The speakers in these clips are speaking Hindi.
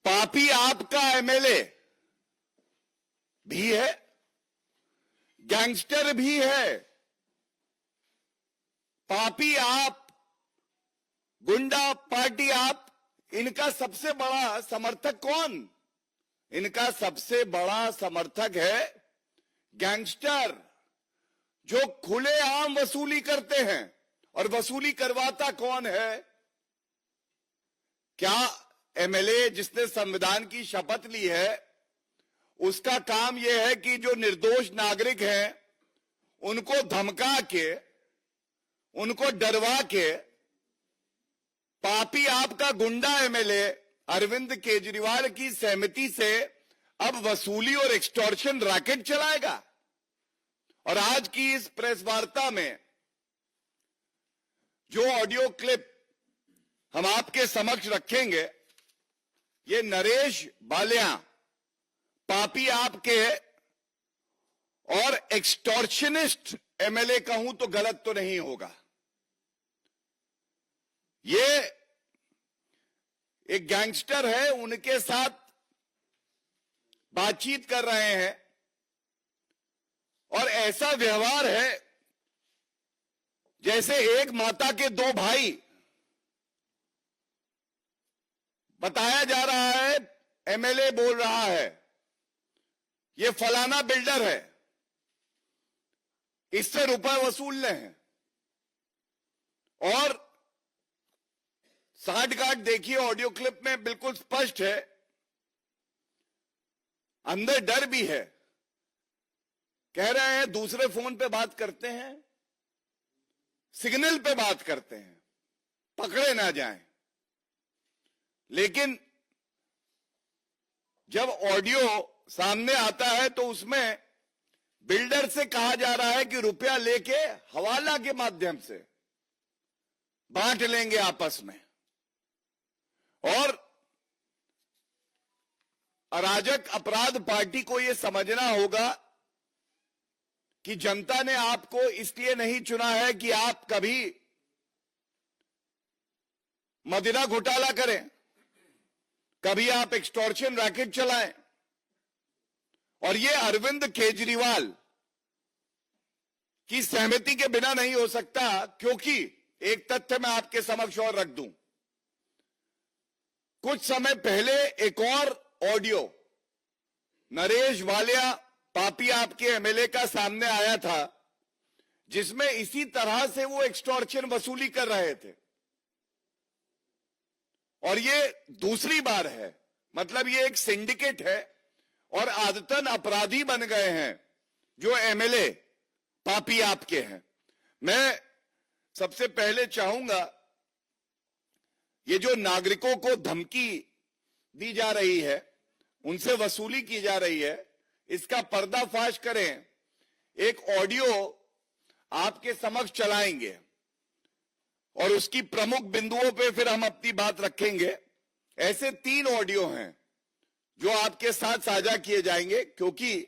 पापी आपका एमएलए भी है, गैंगस्टर भी है। पापी आप, गुंडा पार्टी आप, इनका सबसे बड़ा समर्थक कौन? इनका सबसे बड़ा समर्थक है गैंगस्टर, जो खुलेआम वसूली करते हैं। और वसूली करवाता कौन है? क्या एमएलए जिसने संविधान की शपथ ली है, उसका काम यह है कि जो निर्दोष नागरिक हैं उनको धमका के, उनको डरवा के, पापी आपका गुंडा एमएलए अरविंद केजरीवाल की सहमति से अब वसूली और एक्सटॉर्शन रैकेट चलाएगा। और आज की इस प्रेस वार्ता में जो ऑडियो क्लिप हम आपके समक्ष रखेंगे, ये नरेश बालिया, पापी आपके और एक्सटॉर्शनिस्ट एमएलए कहूं तो गलत तो नहीं होगा। ये एक गैंगस्टर है, उनके साथ बातचीत कर रहे हैं और ऐसा व्यवहार है जैसे एक माता के दो भाई। बताया जा रहा है, एमएलए बोल रहा है ये फलाना बिल्डर है, इससे रुपए वसूलने हैं। और सांठ-गांठ देखिए, ऑडियो क्लिप में बिल्कुल स्पष्ट है, अंदर डर भी है। कह रहे हैं दूसरे फोन पे बात करते हैं, सिग्नल पे बात करते हैं, पकड़े ना जाएं। लेकिन जब ऑडियो सामने आता है तो उसमें बिल्डर से कहा जा रहा है कि रुपया लेके हवाला के माध्यम से बांट लेंगे आपस में। और अराजक अपराध पार्टी को यह समझना होगा कि जनता ने आपको इसलिए नहीं चुना है कि आप कभी मदिरा घोटाला करें, कभी आप एक्सटॉर्शन रैकेट चलाएं। और ये अरविंद केजरीवाल की सहमति के बिना नहीं हो सकता, क्योंकि एक तथ्य मैं आपके समक्ष और रख दूं। कुछ समय पहले एक और ऑडियो नरेश वालिया, पापी आपके एमएलए का सामने आया था, जिसमें इसी तरह से वो एक्सटॉर्शन वसूली कर रहे थे। और ये दूसरी बार है, मतलब ये एक सिंडिकेट है और आदतन अपराधी बन गए हैं जो एमएलए पापी आपके हैं। मैं सबसे पहले चाहूंगा, ये जो नागरिकों को धमकी दी जा रही है, उनसे वसूली की जा रही है, इसका पर्दाफाश करें। एक ऑडियो आपके समक्ष चलाएंगे और उसकी प्रमुख बिंदुओं पे फिर हम अपनी बात रखेंगे। ऐसे 3 ऑडियो हैं जो आपके साथ साझा किए जाएंगे, क्योंकि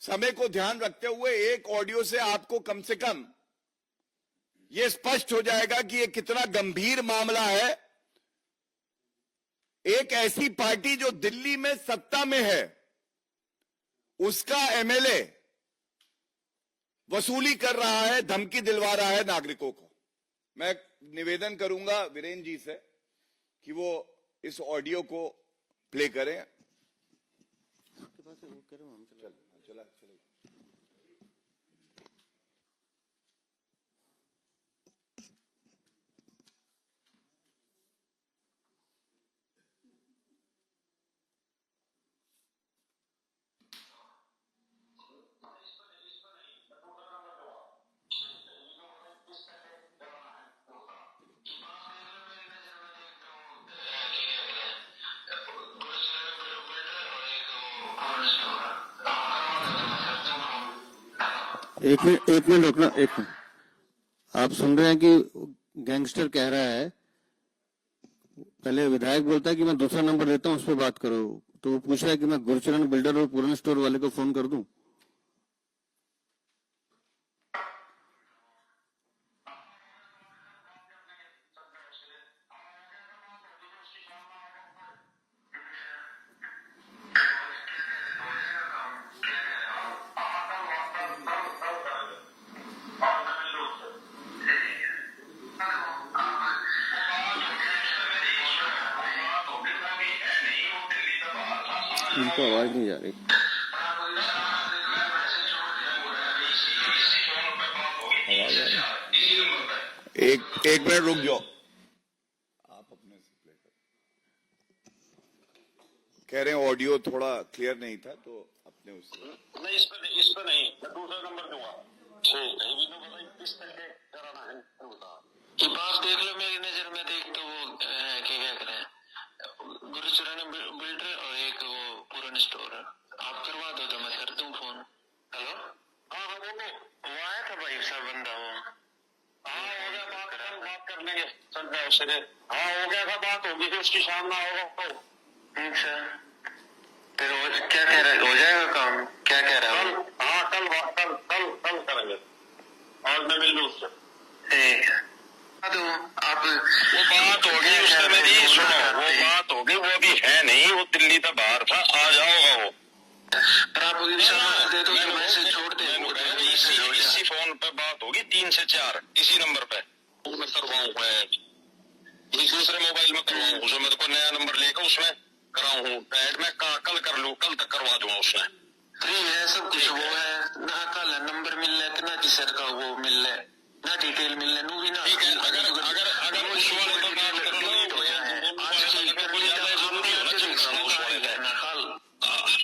समय को ध्यान रखते हुए एक ऑडियो से आपको कम से कम यह स्पष्ट हो जाएगा कि यह कितना गंभीर मामला है। एक ऐसी पार्टी जो दिल्ली में सत्ता में है, उसका एमएलए वसूली कर रहा है, धमकी दिलवा रहा है नागरिकों को। मैं निवेदन करूंगा वीरेंद्र जी से कि वो इस ऑडियो को प्ले करें। चला एक मिनट रुकना, एक मिनट। आप सुन रहे हैं कि गैंगस्टर कह रहा है, पहले विधायक बोलता है कि मैं दूसरा नंबर देता हूं, उस पर बात करो। तो वो पूछ रहा है कि मैं गुरचरण बिल्डर और पूरन स्टोर वाले को फोन कर दूं। उनको आवाज नहीं जा रही। आवाज आ रही? एक मिनट रुक जाओ, आप अपने से प्ले करो। कह रहे हैं ऑडियो थोड़ा क्लियर नहीं था तो अपने उससे नहीं, इस पे नहीं, मैं दूसरा नंबर दूंगा। ठीक है, भी ना बताइए किस तरह के कराना है, बता। कि बात देख लो, मेरी नजर में देख तो वो क्या कह रहे हैं, गुरुचरण बिल्डर और एक वो पूरन स्टोर है। आप करवा दो तो मैं कर दूं फोन। हेलो, हाँ बोलो। वो आया था भाई साहब बंदा वो। हाँ हो गया, बात कर लेंगे संजय उससे। हाँ हो गया था, बात होगी फिर उसकी शाम ना होगा तो। अच्छा, फिर वो क्या कह रहा है, हो जाएगा काम? क्या कह रहा है वो? हाँ कल करेंगे, आज मैं मिल लूँ उससे। ठीक है, तो आप वो बात होगी उससे मेरी, सुनो वो बात होगी, वो अभी है नहीं, वो दिल्ली तक बाहर था, आ जाओगा वो। पर आप सामान दे दो तो मैसेज छोड़ दे। इसी फोन पे बात होगी 3 से 4 इसी नंबर पे मैं करवाऊंगा, एक दूसरे मोबाइल में करवाऊंगा उसमें, मेरे को नया नंबर लेकर उसमें कराऊंगा ऐड में, कल कर लूँ, कल तक करवा दूंगा उसमें। फ्री है सब कुछ, वो है ना, कल नंबर मिल रहा है ना, किसर का वो मिल रहा है ना, डिटेल मिल रहा है नू भी ना। ठीक है, अगर उस वाले पर बात कर लो,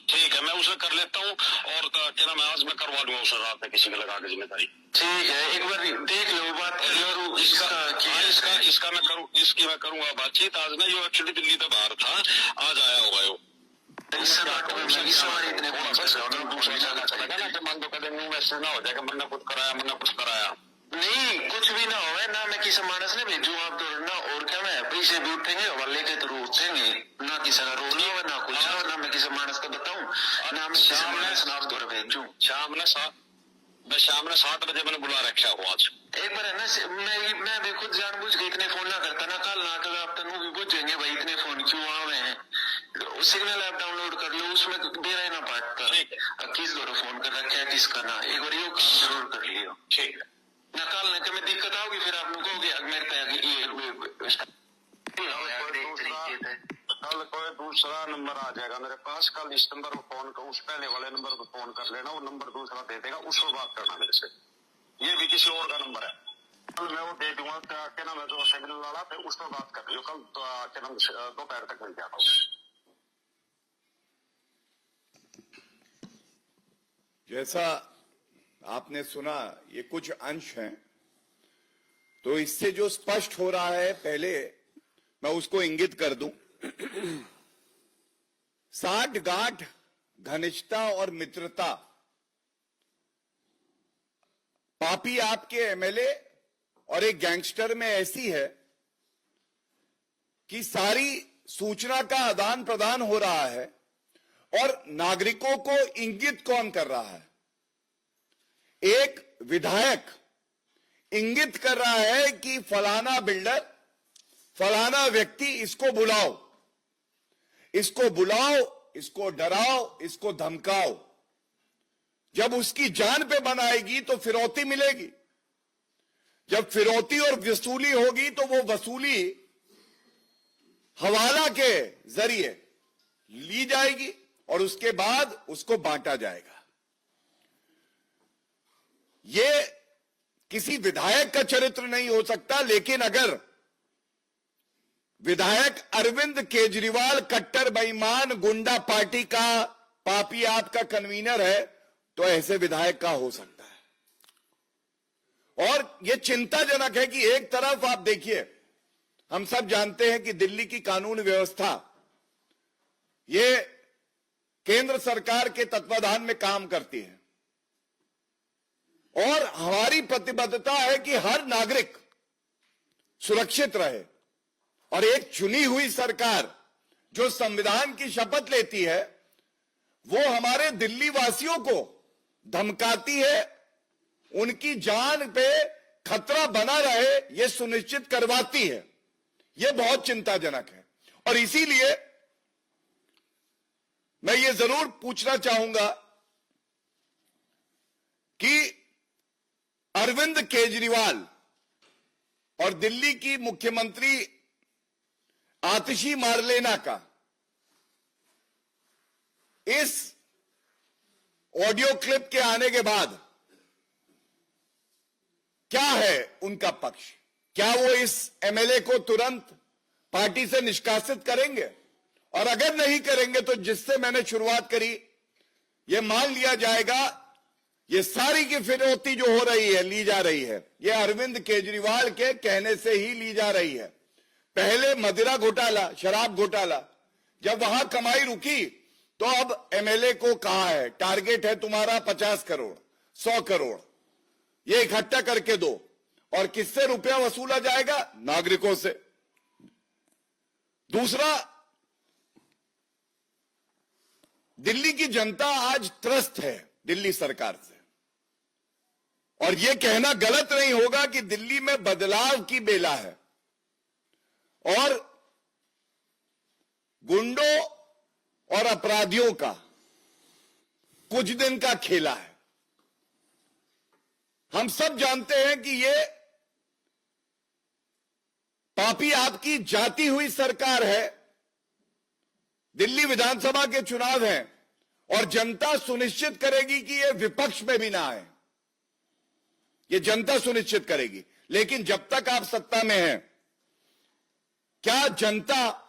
ठीक है, मैं उसे कर लेता हूँ, और क्या नाम है, आज मैं करवा दूंगा उसे रात में किसी को लगा के जिम्मेदारी। ठीक है, एक बार देख लो, बात कर लो। इसका मैं करूँ, इसकी मैं करूंगा बातचीत आज ना, ये एक्चुअली दिल्ली से बाहर था, आज आया होगा वो। इतने मान दो कदम मैसेज ना हो जाएगा, मन्ना कुछ कराया नहीं, कुछ भी ना हो ना, मैं किसी मानस ने भेजू आप तो ना, और क्या मैं पैसे भी उठेंगे और लेके तो उठेंगे ना, किसी का रोना हो ना कुछ हो ना, मैं किसी मानस को बताऊं ना, मैं किसी मानस ना आप तो भेजू। शाम ने 7 बजे मैंने बुला रखा हो आज। एक बार है ना, मैं भी खुद जानबूझ के इतने फोन ना करता ना, कल ना कल आप तनु भी बुझेंगे भाई, इतने फोन क्यों आ रहे हैं। सिग्नल ऐप डाउनलोड कर लो, उसमें दे रहे ना पार्ट का, किस दौर फोन कर रखा है किसका ना, एक बार ये काम जरूर कर लियो। ठीक है ना, कल ना कभी दिक्कत आओगी फिर आप लोगों को मेरे कल कोई दूसरा नंबर आ जाएगा मेरे पास, कल इस नंबर पर फोन कर, उस पहले वाले नंबर पर फोन कर लेना, वो नंबर दूसरा दे देगा, उसको बात करना मेरे से, ये भी किसी और का नंबर है, कल मैं वो दे दूंगा, क्या नाम है जो सिग्नल वाला, फिर उसको बात कर लियो, कल क्या नाम दोपहर तक मिल जाता हूँ। जैसा आपने सुना, ये कुछ अंश हैं, तो इससे जो स्पष्ट हो रहा है, पहले मैं उसको इंगित कर दूं। साठगांठ, घनिष्ठता और मित्रता पापी आपके एमएलए और एक गैंगस्टर में ऐसी है कि सारी सूचना का आदान प्रदान हो रहा है, और नागरिकों को इंगित कौन कर रहा है? एक विधायक इंगित कर रहा है कि फलाना बिल्डर, फलाना व्यक्ति, इसको बुलाओ, इसको डराओ, इसको धमकाओ। जब उसकी जान पे बनाएगी तो फिरौती मिलेगी, जब फिरौती और वसूली होगी तो वो वसूली हवाला के जरिए ली जाएगी और उसके बाद उसको बांटा जाएगा। ये किसी विधायक का चरित्र नहीं हो सकता, लेकिन अगर विधायक अरविंद केजरीवाल कट्टर बेईमान गुंडा पार्टी का पापी आपका कन्वीनर है, तो ऐसे विधायक का हो सकता है। और यह चिंताजनक है कि एक तरफ आप देखिए, हम सब जानते हैं कि दिल्ली की कानून व्यवस्था ये केंद्र सरकार के तत्वाधान में काम करती है, और हमारी प्रतिबद्धता है कि हर नागरिक सुरक्षित रहे, और एक चुनी हुई सरकार जो संविधान की शपथ लेती है, वो हमारे दिल्ली वासियों को धमकाती है, उनकी जान पे खतरा बना रहे ये सुनिश्चित करवाती है। ये बहुत चिंताजनक है। और इसीलिए मैं ये जरूर पूछना चाहूंगा कि अरविंद केजरीवाल और दिल्ली की मुख्यमंत्री आतिशी मार्लेना का इस ऑडियो क्लिप के आने के बाद क्या है उनका पक्ष? क्या वो इस एमएलए को तुरंत पार्टी से निष्कासित करेंगे? और अगर नहीं करेंगे तो जिससे मैंने शुरुआत करी, ये मान लिया जाएगा ये सारी की फिरौती जो हो रही है, ली जा रही है, ये अरविंद केजरीवाल के कहने से ही ली जा रही है। पहले मदिरा घोटाला, शराब घोटाला, जब वहां कमाई रुकी तो अब एमएलए को कहा है टारगेट है तुम्हारा 50 करोड़ 100 करोड़ ये इकट्ठा करके दो। और किससे रुपया वसूला जाएगा? नागरिकों से। दूसरा, दिल्ली की जनता आज त्रस्त है दिल्ली सरकार से, और यह कहना गलत नहीं होगा कि दिल्ली में बदलाव की बेला है और गुंडों और अपराधियों का कुछ दिन का खेला है। हम सब जानते हैं कि ये पापी आपकी जाती हुई सरकार है। दिल्ली विधानसभा के चुनाव हैं और जनता सुनिश्चित करेगी कि ये विपक्ष में भी ना आए, ये जनता सुनिश्चित करेगी। लेकिन जब तक आप सत्ता में हैं, क्या जनता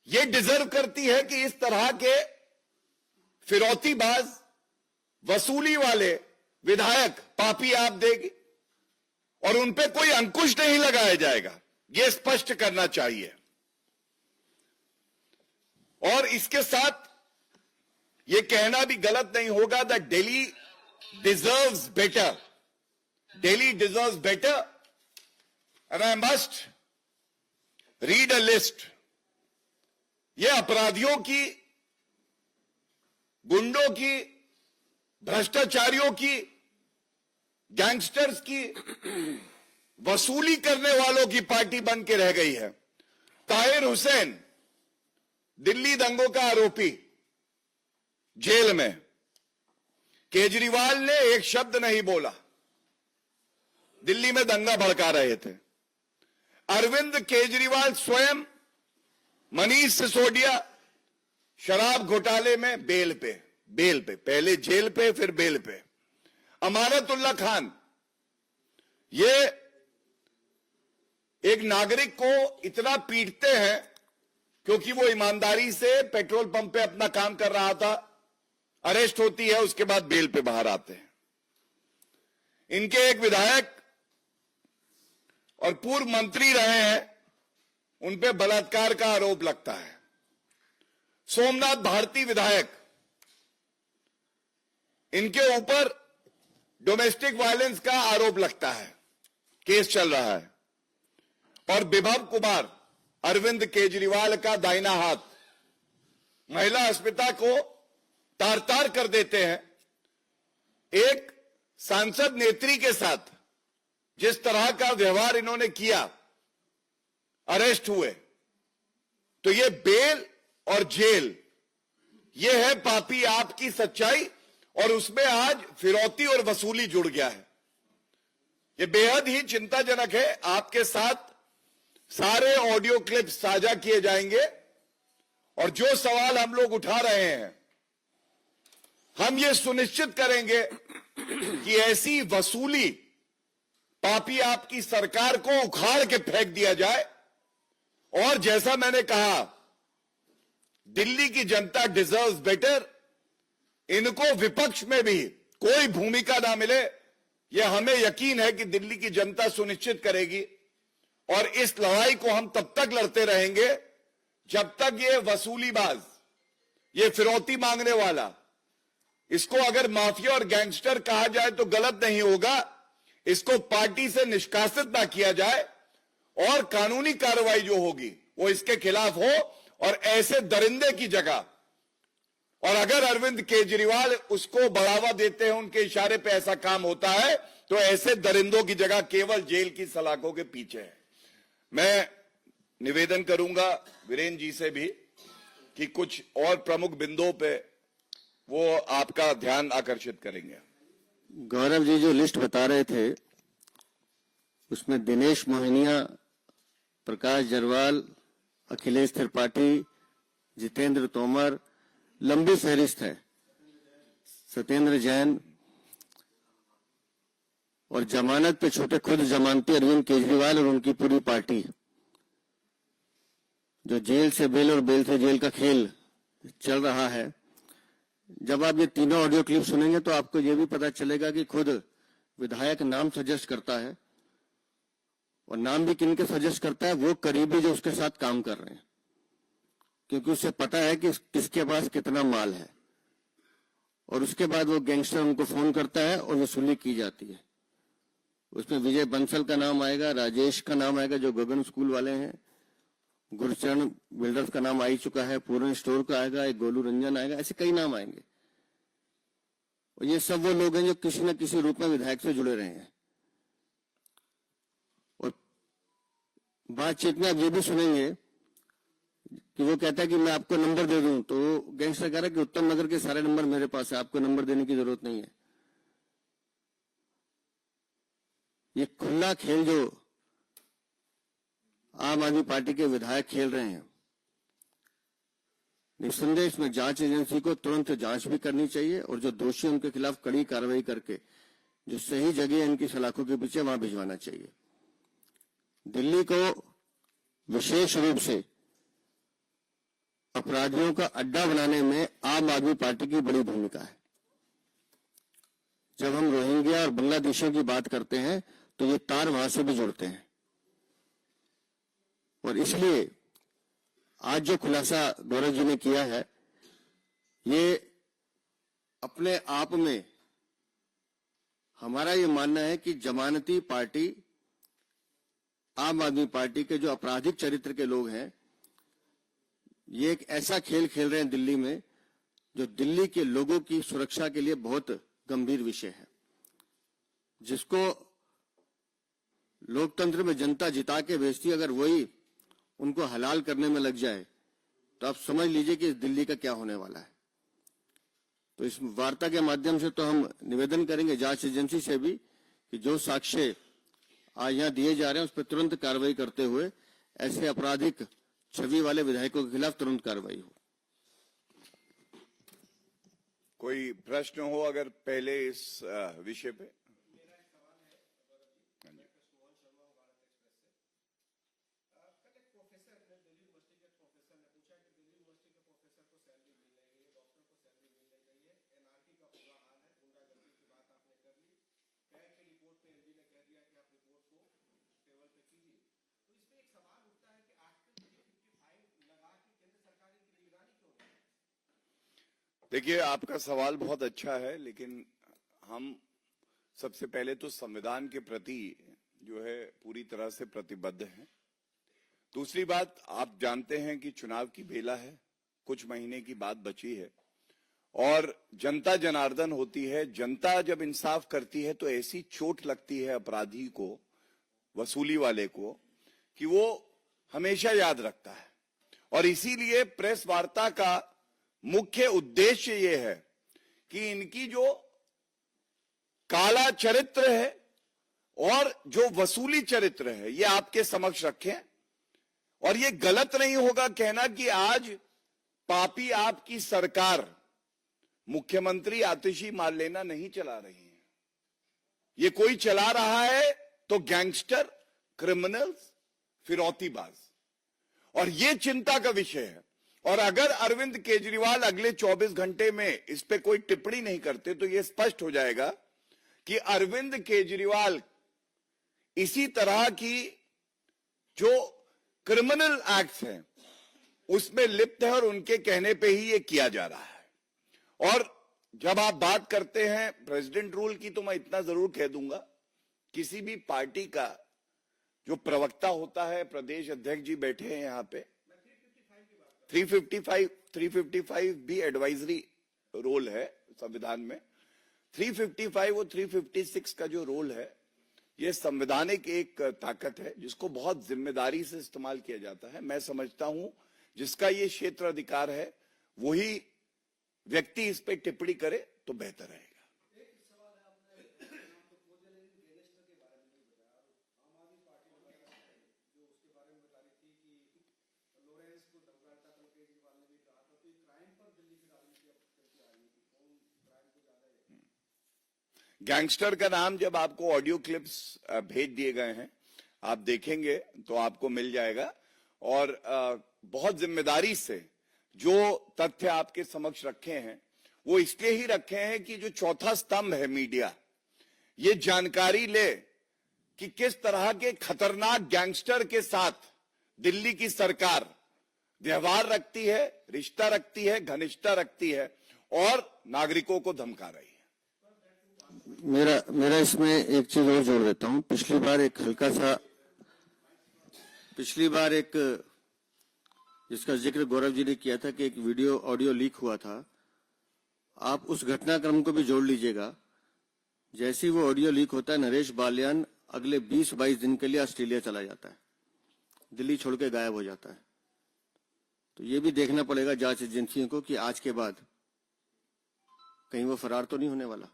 ये डिजर्व करती है कि इस तरह के फिरौतीबाज, वसूली वाले विधायक पापी आप देगी और उन पे कोई अंकुश नहीं लगाया जाएगा? ये स्पष्ट करना चाहिए। और इसके साथ ये कहना भी गलत नहीं होगा that Delhi deserves better, Delhi deserves better, and I must read a list. ये अपराधियों की, गुंडों की, भ्रष्टाचारियों की, गैंगस्टर्स की, वसूली करने वालों की पार्टी बन के रह गई है। ताहिर हुसैन, दिल्ली दंगों का आरोपी, जेल में। केजरीवाल ने एक शब्द नहीं बोला, दिल्ली में दंगा भड़का रहे थे। अरविंद केजरीवाल स्वयं मनीष सिसोदिया शराब घोटाले में बेल पे, पहले जेल पे फिर बेल पे। अमानतुल्लाह खान, ये एक नागरिक को इतना पीटते हैं क्योंकि वो ईमानदारी से पेट्रोल पंप पे अपना काम कर रहा था, अरेस्ट होती है, उसके बाद बेल पे बाहर आते हैं। इनके एक विधायक और पूर्व मंत्री रहे हैं, उन पे बलात्कार का आरोप लगता है। सोमनाथ भारती विधायक, इनके ऊपर डोमेस्टिक वायलेंस का आरोप लगता है, केस चल रहा है। और विभव कुमार, अरविंद केजरीवाल का दाहिना हाथ, महिला अस्मिता को तार तार कर देते हैं। एक सांसद नेत्री के साथ जिस तरह का व्यवहार इन्होंने किया, अरेस्ट हुए। तो ये बेल और जेल, ये है पापी आपकी सच्चाई, और उसमें आज फिरौती और वसूली जुड़ गया है। ये बेहद ही चिंताजनक है। आपके साथ सारे ऑडियो क्लिप्स साझा किए जाएंगे और जो सवाल हम लोग उठा रहे हैं, हम ये सुनिश्चित करेंगे कि ऐसी वसूली पापी आपकी सरकार को उखाड़ के फेंक दिया जाए। और जैसा मैंने कहा, दिल्ली की जनता डिजर्व्स बेटर। इनको विपक्ष में भी कोई भूमिका ना मिले, यह हमें यकीन है कि दिल्ली की जनता सुनिश्चित करेगी। और इस लड़ाई को हम तब तक लड़ते रहेंगे जब तक ये वसूलीबाज, ये फिरौती मांगने वाला, इसको अगर माफिया और गैंगस्टर कहा जाए तो गलत नहीं होगा, इसको पार्टी से निष्कासित ना किया जाए और कानूनी कार्रवाई जो होगी वो इसके खिलाफ हो। और ऐसे दरिंदे की जगह, और अगर अरविंद केजरीवाल उसको बढ़ावा देते हैं, उनके इशारे पे ऐसा काम होता है, तो ऐसे दरिंदों की जगह केवल जेल की सलाखों के पीछे है। मैं निवेदन करूंगा वीरेंद्र जी से भी कि कुछ और प्रमुख बिंदुओं पे वो आपका ध्यान आकर्षित करेंगे। गौरव जी जो लिस्ट बता रहे थे, उसमें दिनेश मोहनिया, प्रकाश जरवाल, अखिलेश त्रिपाठी, जितेंद्र तोमर, लंबी फहरिस्त है। सत्येंद्र जैन और जमानत पे छूटे खुद जमानती अरविंद केजरीवाल और उनकी पूरी पार्टी, जो जेल से बेल और बेल से जेल का खेल चल रहा है। जब आप ये तीनों ऑडियो क्लिप सुनेंगे तो आपको ये भी पता चलेगा कि खुद विधायक नाम सजेस्ट करता है, और नाम भी किन के सजेस्ट करता है, वो करीबी जो उसके साथ काम कर रहे हैं, क्योंकि उसे पता है कि किसके पास कितना माल है। और उसके बाद वो गैंगस्टर उनको फोन करता है और वसूली की जाती है। उसमें विजय बंसल का नाम आएगा, राजेश का नाम आएगा जो गगन स्कूल वाले हैं, गुरचरण बिल्डर्स का नाम आ ही चुका है, पूर्ण स्टोर का आएगा, एक गोलू रंजन आएगा, ऐसे कई नाम आएंगे। और ये सब वो लोग हैं जो किसी न किसी रूप में विधायक से जुड़े रहे हैं। और बातचीत में आप ये भी सुनेंगे कि वो कहता है कि मैं आपको नंबर दे दूं, तो गैंगस्टर कह रहा है कि उत्तम नगर के सारे नंबर मेरे पास है, आपको नंबर देने की जरूरत नहीं है। ये खुला खेल जो आम आदमी पार्टी के विधायक खेल रहे हैं, निस्संदेह इसमें जांच एजेंसी को तुरंत जांच भी करनी चाहिए, और जो दोषी उनके खिलाफ कड़ी कार्रवाई करके जो सही जगह है इनकी सलाखों के पीछे वहां भिजवाना चाहिए। दिल्ली को विशेष रूप से अपराधियों का अड्डा बनाने में आम आदमी पार्टी की बड़ी भूमिका है। जब हम रोहिंग्या और बांग्लादेशियों की बात करते हैं तो ये तार वहां से भी जुड़ते हैं, और इसलिए आज जो खुलासा गौरव जी ने किया है, ये अपने आप में हमारा ये मानना है कि जमानती पार्टी, आम आदमी पार्टी के जो आपराधिक चरित्र के लोग हैं, ये एक ऐसा खेल खेल रहे हैं दिल्ली में जो दिल्ली के लोगों की सुरक्षा के लिए बहुत गंभीर विषय है, जिसको लोकतंत्र में जनता जिता के भेजती है। अगर वही उनको हलाल करने में लग जाए तो आप समझ लीजिए कि इस दिल्ली का क्या होने वाला है। तो इस वार्ता के माध्यम से तो हम निवेदन करेंगे जांच एजेंसी से भी कि जो साक्ष्य आज यहां दिए जा रहे हैं उस पर तुरंत कार्रवाई करते हुए ऐसे आपराधिक छवि वाले विधायकों के खिलाफ तुरंत कार्रवाई हो। कोई प्रश्न हो अगर पहले इस विषय पे? देखिए, आपका सवाल बहुत अच्छा है, लेकिन हम सबसे पहले तो संविधान के प्रति जो है पूरी तरह से प्रतिबद्ध हैं। दूसरी बात, आप जानते हैं कि चुनाव की बेला है, कुछ महीने की बात बची है, और जनता जनार्दन होती है। जनता जब इंसाफ करती है तो ऐसी चोट लगती है अपराधी को, वसूली वाले को, कि वो हमेशा याद रखता है। और इसीलिए प्रेस वार्ता का मुख्य उद्देश्य ये है कि इनकी जो काला चरित्र है और जो वसूली चरित्र है ये आपके समक्ष रखें। और ये गलत नहीं होगा कहना कि आज पापी आपकी सरकार मुख्यमंत्री आतिशी मार लेना नहीं चला रही है। ये कोई चला रहा है तो गैंगस्टर, क्रिमिनल्स, फिरौतीबाज, और ये चिंता का विषय है। और अगर अरविंद केजरीवाल अगले 24 घंटे में इस पे कोई टिप्पणी नहीं करते तो यह स्पष्ट हो जाएगा कि अरविंद केजरीवाल इसी तरह की जो क्रिमिनल एक्ट्स हैं उसमें लिप्त है, और उनके कहने पे ही ये किया जा रहा है। और जब आप बात करते हैं प्रेसिडेंट रूल की, तो मैं इतना जरूर कह दूंगा, किसी भी पार्टी का जो प्रवक्ता होता है, प्रदेश अध्यक्ष जी बैठे हैं यहां पे, 355 भी एडवाइजरी रोल है संविधान में। 355 और 356 का जो रोल है ये संवैधानिक एक ताकत है जिसको बहुत जिम्मेदारी से इस्तेमाल किया जाता है। मैं समझता हूं जिसका ये क्षेत्र अधिकार है वही व्यक्ति इस पे टिप्पणी करे तो बेहतर रहेगा। गैंगस्टर का नाम जब आपको ऑडियो क्लिप्स भेज दिए गए हैं, आप देखेंगे तो आपको मिल जाएगा। और बहुत जिम्मेदारी से जो तथ्य आपके समक्ष रखे हैं वो इसलिए ही रखे हैं कि जो चौथा स्तंभ है मीडिया, ये जानकारी ले कि किस तरह के खतरनाक गैंगस्टर के साथ दिल्ली की सरकार व्यवहार रखती है, रिश्ता रखती है, घनिष्ठता रखती है और नागरिकों को धमका रही है। मेरा इसमें एक चीज और जोड़ देता हूं। पिछली बार एक जिसका जिक्र गौरव जी ने किया था कि एक वीडियो ऑडियो लीक हुआ था, आप उस घटनाक्रम को भी जोड़ लीजिएगा। जैसे ही वो ऑडियो लीक होता है, नरेश बालियान अगले 20-22 दिन के लिए ऑस्ट्रेलिया चला जाता है, दिल्ली छोड़ के गायब हो जाता है। तो ये भी देखना पड़ेगा जांच एजेंसियों को कि आज के बाद कहीं वो फरार तो नहीं होने वाला।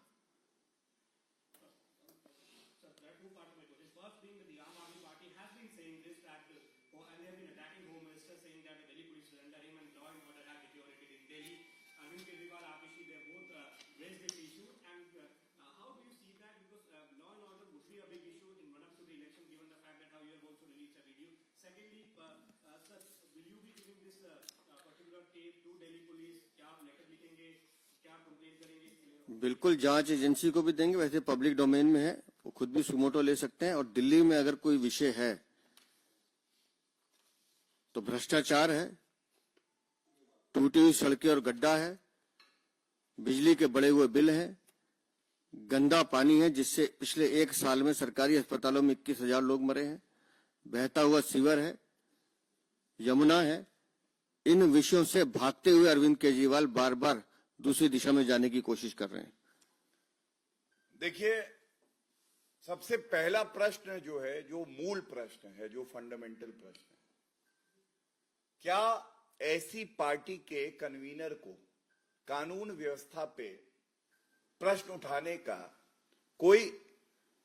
बिल्कुल जांच एजेंसी को भी देंगे, वैसे पब्लिक डोमेन में है, वो खुद भी सुमोटो ले सकते हैं। और दिल्ली में अगर कोई विषय है तो भ्रष्टाचार है, टूटी हुई सड़कें और गड्ढा है, बिजली के बढ़े हुए बिल हैं, गंदा पानी है जिससे पिछले 1 साल में सरकारी अस्पतालों में 21,000 लोग मरे हैं, बहता हुआ सीवर है, यमुना है। इन विषयों से भागते हुए अरविंद केजरीवाल बार बार दूसरी दिशा में जाने की कोशिश कर रहे हैं। देखिए, सबसे पहला प्रश्न जो है, जो मूल प्रश्न है, जो फंडामेंटल प्रश्न है, क्या ऐसी पार्टी के कन्वीनर को कानून व्यवस्था पे प्रश्न उठाने का कोई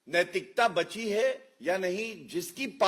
नैतिकता बची है या नहीं, जिसकी